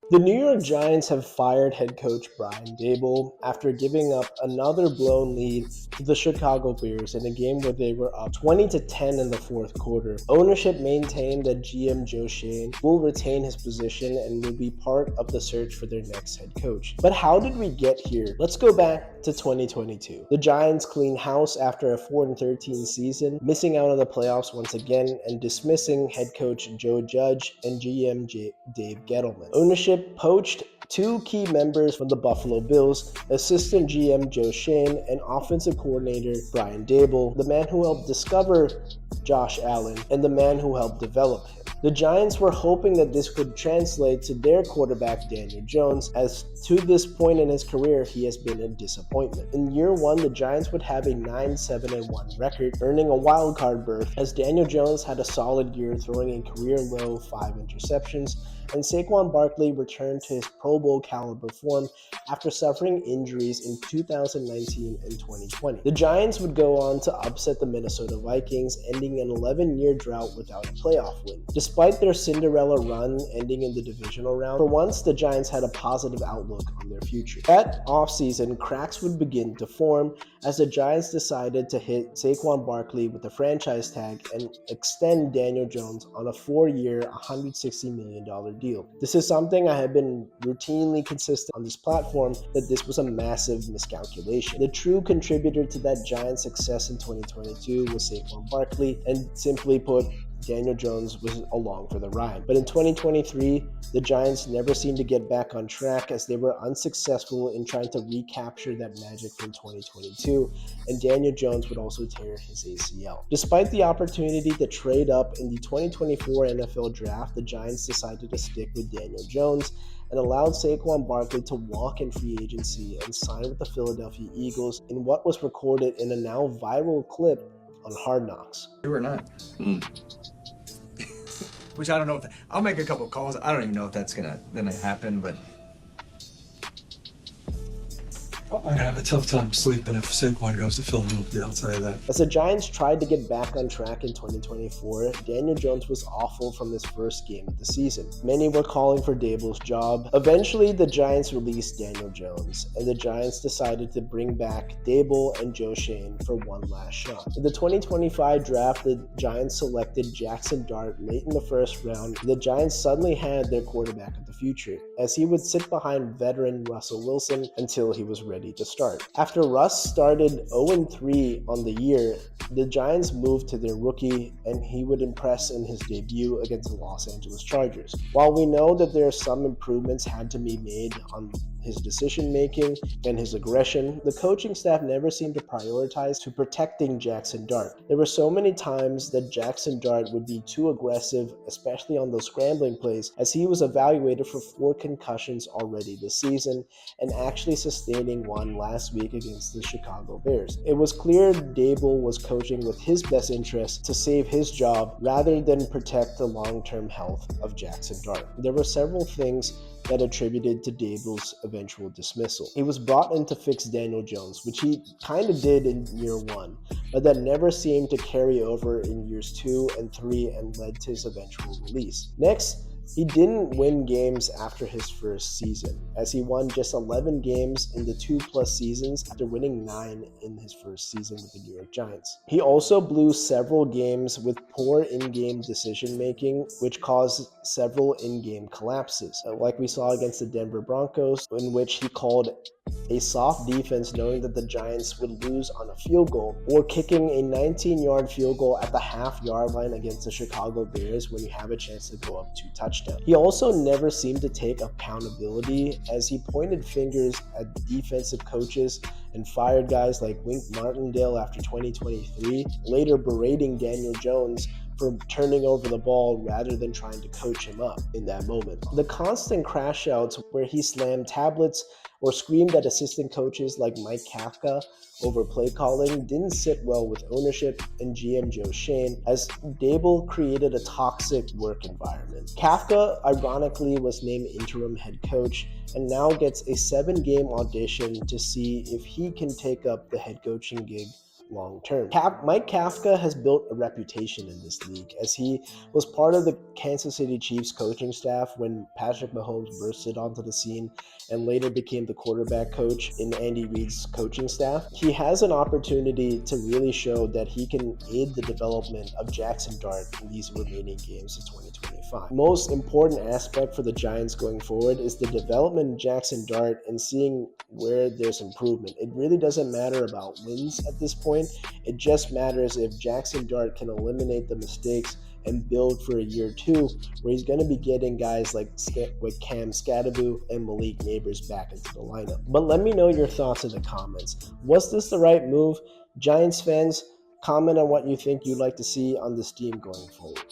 The New York Giants have fired head coach Brian Daboll after giving up another blown lead to the Chicago Bears in a game where they were up 20 to 10 in the fourth quarter. Ownership maintained that GM Joe Schoen will retain his position and will be part of the search for their next head coach. But how did we get here? Let's go back to 2022. The Giants clean house after a 4-13 season, missing out on the playoffs once again and dismissing head coach Joe Judge and GM Dave Gettleman. Ownership poached two key members from the Buffalo Bills, assistant GM Joe Schoen and offensive coordinator Brian Daboll, the man who helped discover Josh Allen and the man who helped develop him. The Giants were hoping that this could translate to their quarterback Daniel Jones, as to this point in his career he has been a disappointment. In year one, the Giants would have a 9-7-1 record, earning a wildcard berth, as Daniel Jones had a solid year throwing a career-low 5 interceptions, and Saquon Barkley returned to his Pro Bowl caliber form after suffering injuries in 2019 and 2020. The Giants would go on to upset the Minnesota Vikings, ending an 11-year drought without a playoff win. Despite their Cinderella run ending in the divisional round, for once the Giants had a positive outlook on their future. That offseason, cracks would begin to form as the Giants decided to hit Saquon Barkley with the franchise tag and extend Daniel Jones on a 4-year, $160 million deal. This is something I have been routinely consistent on this platform that this was a massive miscalculation. The true contributor to that Giants success in 2022 was Saquon Barkley, and simply put, Daniel Jones was along for the ride. But in 2023, the Giants never seemed to get back on track as they were unsuccessful in trying to recapture that magic from 2022, and Daniel Jones would also tear his ACL. Despite the opportunity to trade up in the 2024 NFL Draft, the Giants decided to stick with Daniel Jones and allowed Saquon Barkley to walk in free agency and sign with the Philadelphia Eagles in what was recorded in a now viral clip on Hard Knocks. True or not? Which I don't know if I'll make a couple of calls. I don't even know if that's gonna happen, but I'd have a tough time sleeping if Saquon goes to Philadelphia, I'll tell you that. As the Giants tried to get back on track in 2024, Daniel Jones was awful from his first game of the season. Many were calling for Daboll's job. Eventually, the Giants released Daniel Jones, and the Giants decided to bring back Daboll and Joe Schoen for one last shot. In the 2025 draft, the Giants selected Jackson Dart late in the first round. The Giants suddenly had their quarterback of the future, as he would sit behind veteran Russell Wilson until he was ready to start. After Russ started 0-3 on the year, the Giants moved to their rookie, and he would impress in his debut against the Los Angeles Chargers. While we know that there are some improvements had to be made on his decision making and his aggression, the coaching staff never seemed to prioritize to protecting Jackson Dart. There were so many times that Jackson Dart would be too aggressive, especially on those scrambling plays, as he was evaluated for 4 concussions already this season and actually sustaining one last week against the Chicago Bears. It was clear Daboll was coaching with his best interest to save his job rather than protect the long-term health of Jackson Dart. There were several things that attributed to Daboll's eventual dismissal. He was brought in to fix Daniel Jones, which he kind of did in year 1, but that never seemed to carry over in years 2 and 3 and led to his eventual release. Next, he didn't win games after his first season, as he won just 11 games in the 2+ seasons after winning 9 in his first season with the New York Giants. He also blew several games with poor in-game decision-making, which caused several in-game collapses, like we saw against the Denver Broncos, in which he called a soft defense knowing that the Giants would lose on a field goal, or kicking a 19-yard field goal at the half-yard line against the Chicago Bears when you have a chance to go up 2 touchdowns. He also never seemed to take accountability, as he pointed fingers at defensive coaches and fired guys like Wink Martindale after 2023, later berating Daniel Jones for turning over the ball rather than trying to coach him up in that moment. The constant crash outs where he slammed tablets or screamed at assistant coaches like Mike Kafka over play calling didn't sit well with ownership and GM Joe Schoen, as Daboll created a toxic work environment. Kafka, ironically, was named interim head coach and now gets a 7-game audition to see if he can take up the head coaching gig long term. Mike Kafka has built a reputation in this league, as he was part of the Kansas City Chiefs coaching staff when Patrick Mahomes bursted onto the scene and later became the quarterback coach in Andy Reid's coaching staff. He has an opportunity to really show that he can aid the development of Jackson Dart in these remaining games of 2025. Most important aspect for the Giants going forward is the development of Jackson Dart and seeing where there's improvement. It really doesn't matter about wins at this point. It just matters if Jackson Dart can eliminate the mistakes and build for a year 2, where he's going to be getting guys like Cam Scadaboo and Malik Neighbors back into the lineup. But let me know your thoughts in the comments. Was this the right move? Giants fans, comment on what you think you'd like to see on this team going forward.